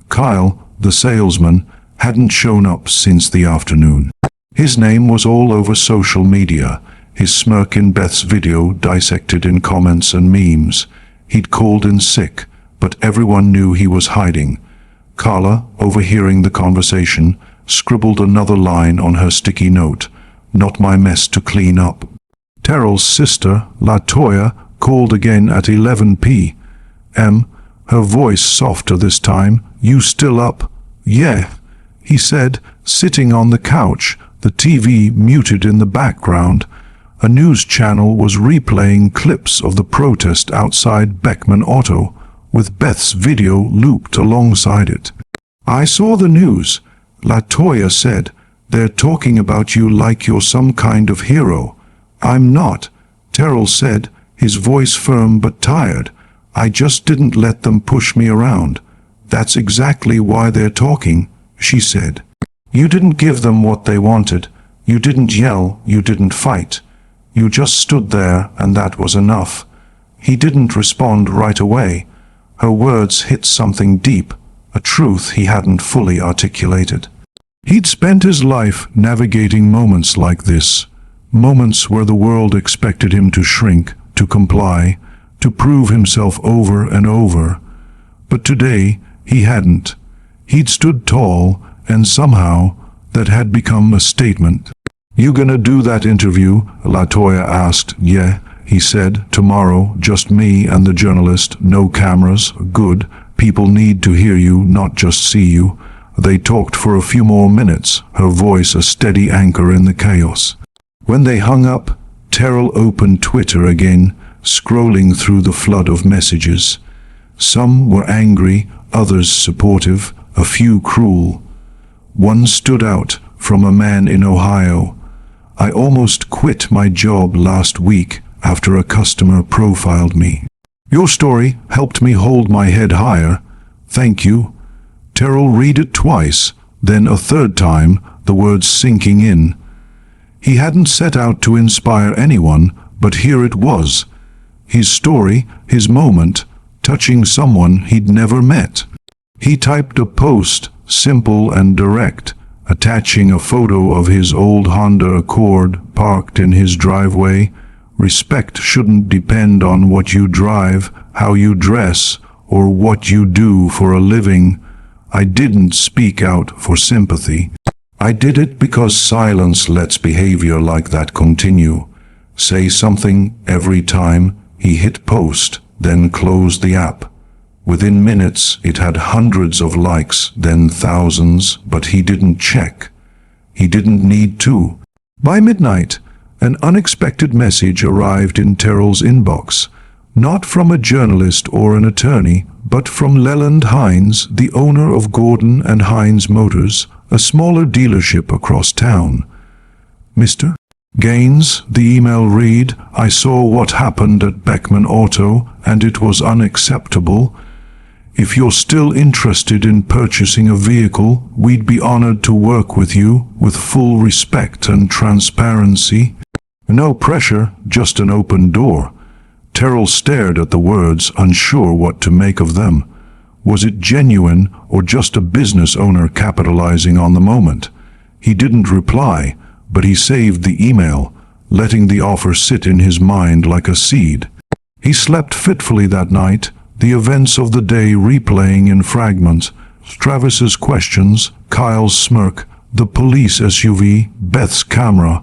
Kyle, the salesman, hadn't shown up since the afternoon. His name was all over social media, his smirk in Beth's video dissected in comments and memes. He'd called in sick, but everyone knew he was hiding. Carla, overhearing the conversation, scribbled another line on her sticky note. "Not my mess to clean up." Terrell's sister, LaToya, called again at 11 p.m., her voice softer this time. "You still up?" "Yeah," he said, sitting on the couch, the TV muted in the background. A news channel was replaying clips of the protest outside Beckman Auto, with Beth's video looped alongside it. "I saw the news," LaToya said. "They're talking about you like you're some kind of hero." "I'm not," Terrell said, his voice firm but tired. "I just didn't let them push me around." "That's exactly why they're talking," she said. "You didn't give them what they wanted. You didn't yell, you didn't fight. You just stood there, and that was enough." He didn't respond right away. Her words hit something deep, a truth he hadn't fully articulated. He'd spent his life navigating moments like this, moments where the world expected him to shrink, to comply, to prove himself over and over. But today, he hadn't. He'd stood tall, and somehow, that had become a statement. "You gonna do that interview?" LaToya asked. "Yeah," he said. "Tomorrow, just me and the journalist, no cameras." "Good. People need to hear you, not just see you." They talked for a few more minutes, her voice a steady anchor in the chaos. When they hung up, Terrell opened Twitter again, scrolling through the flood of messages. Some were angry, others supportive, a few cruel. One stood out, from a man in Ohio. "I almost quit my job last week after a customer profiled me. Your story helped me hold my head higher. Thank you." Terrell read it twice, then a third time, the words sinking in. He hadn't set out to inspire anyone, but here it was. His story, his moment, touching someone he'd never met. He typed a post, simple and direct, attaching a photo of his old Honda Accord parked in his driveway. "Respect shouldn't depend on what you drive, how you dress, or what you do for a living." I didn't speak out for sympathy. I did it because silence lets behavior like that continue. Say something every time. He hit post, then closed the app. Within minutes, it had hundreds of likes, then thousands, but he didn't check. He didn't need to. By midnight, an unexpected message arrived in Terrell's inbox. Not from a journalist or an attorney, but from Leland Hines, the owner of Gordon and Hines Motors, a smaller dealership across town. "Mr. Gaines," the email read, "I saw what happened at Beckman Auto, and it was unacceptable. If you're still interested in purchasing a vehicle, we'd be honored to work with you, with full respect and transparency." No pressure, just an open door. Terrell stared at the words, unsure what to make of them. Was it genuine or just a business owner capitalizing on the moment? He didn't reply, but he saved the email, letting the offer sit in his mind like a seed. He slept fitfully that night, the events of the day replaying in fragments. Travis's questions, Kyle's smirk, the police SUV, Beth's camera.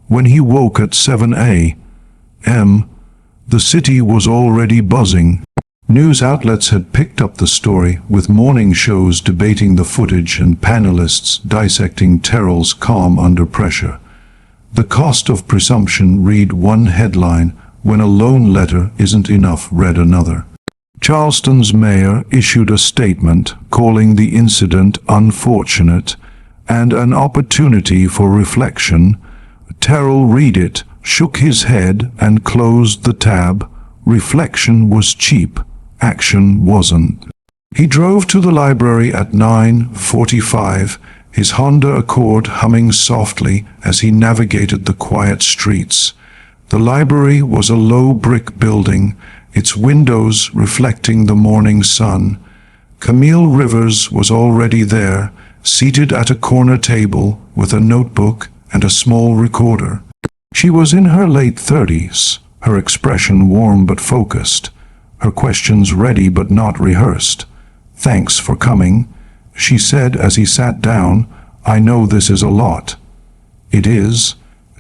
When he woke at 7 a.m., the city was already buzzing. News outlets had picked up the story, with morning shows debating the footage and panelists dissecting Terrell's calm under pressure. The cost of presumption read one headline, "When a loan letter isn't enough," read another. Charleston's mayor issued a statement calling the incident unfortunate and an opportunity for reflection. Terrell read it, shook his head, and closed the tab. Reflection was cheap. Action wasn't. He drove to the library at 9:45, his Honda Accord humming softly as he navigated the quiet streets. The library was a low brick building, its windows reflecting the morning sun. Camille Rivers was already there, seated at a corner table with a notebook and a small recorder. She was in her late 30s, her expression warm but focused, her questions ready but not rehearsed. "Thanks for coming," she said as he sat down. "I know this is a lot." "It is,"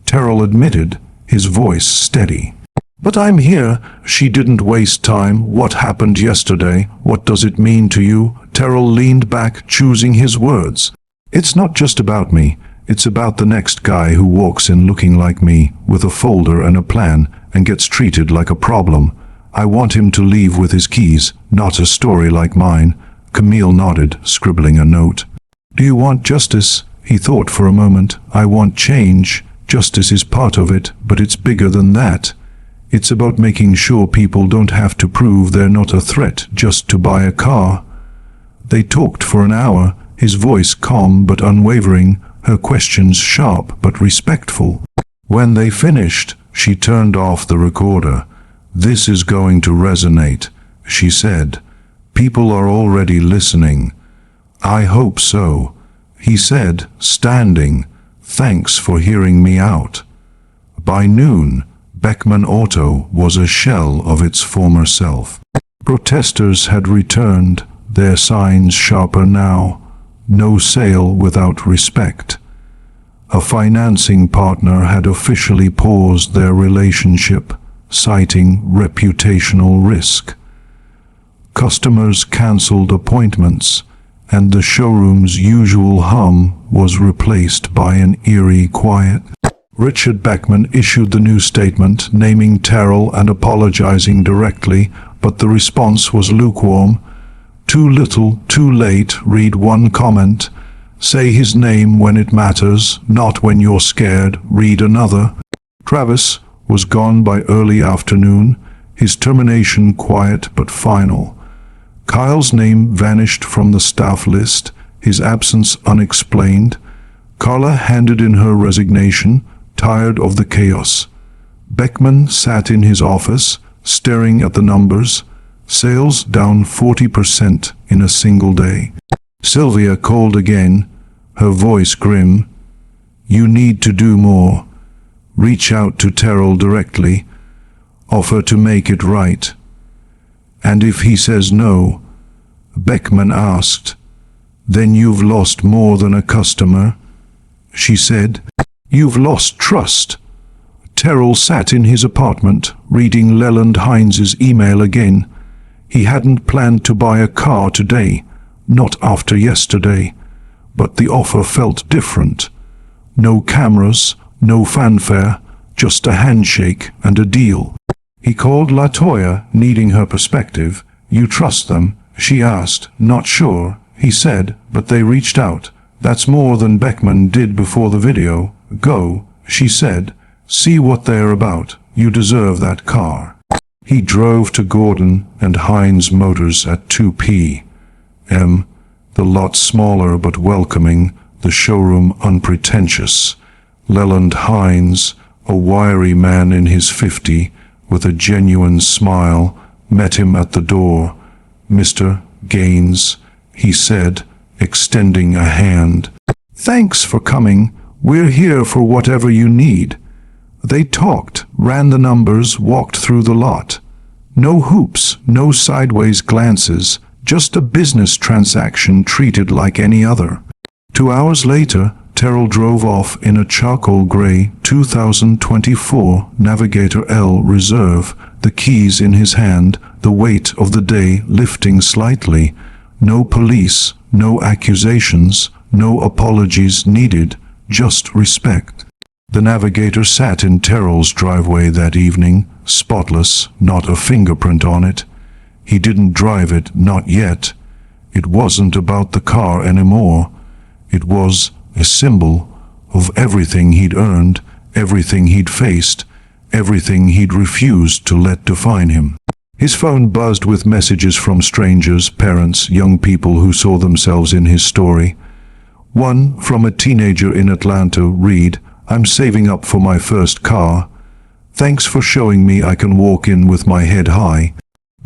Terrell admitted, his voice steady. "But I'm here." She didn't waste time. "What happened yesterday? What does it mean to you?" Terrell leaned back, choosing his words. "It's not just about me. It's about the next guy who walks in looking like me, with a folder and a plan, and gets treated like a problem. I want him to leave with his keys, not a story like mine." Camille nodded, scribbling a note. "Do you want justice?" He thought for a moment. "I want change. Justice is part of it, but it's bigger than that. It's about making sure people don't have to prove they're not a threat just to buy a car." They talked for an hour, his voice calm but unwavering, her questions sharp but respectful. When they finished, she turned off the recorder. "This is going to resonate," she said. "People are already listening." "I hope so," he said, standing. "Thanks for hearing me out." By noon, Beckman Auto was a shell of its former self. Protesters had returned, their signs sharper now. "No sale without respect." A financing partner had officially paused their relationship, citing reputational risk. Customers cancelled appointments, and the showroom's usual hum was replaced by an eerie quiet. Richard Beckman issued the new statement, naming Terrell and apologizing directly, but the response was lukewarm. "Too little, too late," read one comment. "Say his name when it matters, not when you're scared," read another. Travis was gone by early afternoon, his termination quiet but final. Kyle's name vanished from the staff list, his absence unexplained. Carla handed in her resignation, tired of the chaos. Beckman sat in his office, staring at the numbers. Sales down 40% in a single day. Sylvia called again, her voice grim. "You need to do more. Reach out to Terrell directly. Offer to make it right." "And if he says no?" Beckman asked. "Then you've lost more than a customer," she said. "You've lost trust." Terrell sat in his apartment, reading Leland Hines's email again. He hadn't planned to buy a car today, not after yesterday, but the offer felt different. No cameras, no fanfare, just a handshake and a deal. He called LaToya, needing her perspective. "You trust them?" she asked. "Not sure," he said, "but they reached out. That's more than Beckman did before the video." "Go," she said. "See what they're about. You deserve that car." He drove to Gordon and Hines Motors at 2 p.m., the lot smaller but welcoming, the showroom unpretentious. Leland Hines, a wiry man in his 50s, with a genuine smile, met him at the door. "Mr. Gaines," he said, extending a hand. "Thanks for coming. We're here for whatever you need." They talked, ran the numbers, walked through the lot. No hoops, no sideways glances, just a business transaction treated like any other. 2 hours later, Terrell drove off in a charcoal gray 2024 Navigator L Reserve, the keys in his hand, the weight of the day lifting slightly. No police, no accusations, no apologies needed, just respect. The Navigator sat in Terrell's driveway that evening, spotless, not a fingerprint on it. He didn't drive it, not yet. It wasn't about the car anymore. It was a symbol of everything he'd earned, everything he'd faced, everything he'd refused to let define him. His phone buzzed with messages from strangers, parents, young people who saw themselves in his story. One, from a teenager in Atlanta, read, "I'm saving up for my first car. Thanks for showing me I can walk in with my head high."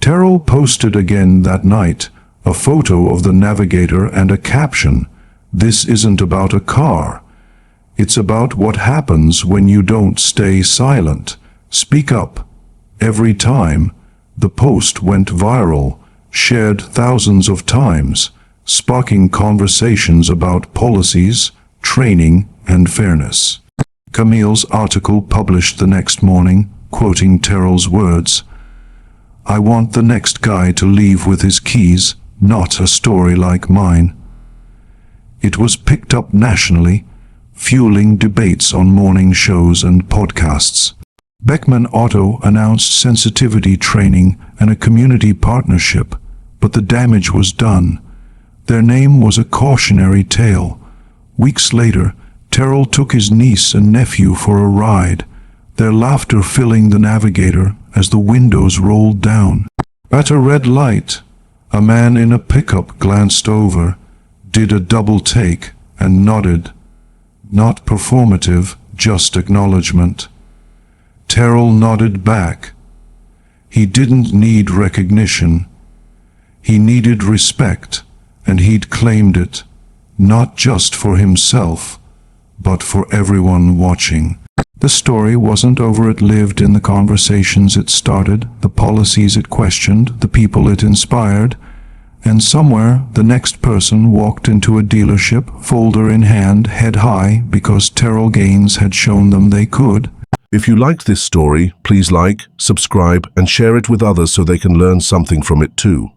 Terrell posted again that night, a photo of the Navigator and a caption, "This isn't about a car. It's about what happens when you don't stay silent. Speak up." Every time, the post went viral, shared thousands of times, sparking conversations about policies, training, and fairness. Camille's article published the next morning, quoting Terrell's words, "I want the next guy to leave with his keys, not a story like mine." It was picked up nationally, fueling debates on morning shows and podcasts. Beckman Auto announced sensitivity training and a community partnership, but the damage was done. Their name was a cautionary tale. Weeks later, Terrell took his niece and nephew for a ride, their laughter filling the Navigator as the windows rolled down. At a red light, a man in a pickup glanced over, did a double take, and nodded. Not performative, just acknowledgement. Terrell nodded back. He didn't need recognition. He needed respect, and he'd claimed it, not just for himself, but for everyone watching. The story wasn't over. It lived in the conversations it started, the policies it questioned, the people it inspired, and somewhere the next person walked into a dealership, folder in hand, head high, because Terrell Gaines had shown them they could. If you liked this story, please like, subscribe, and share it with others so they can learn something from it too.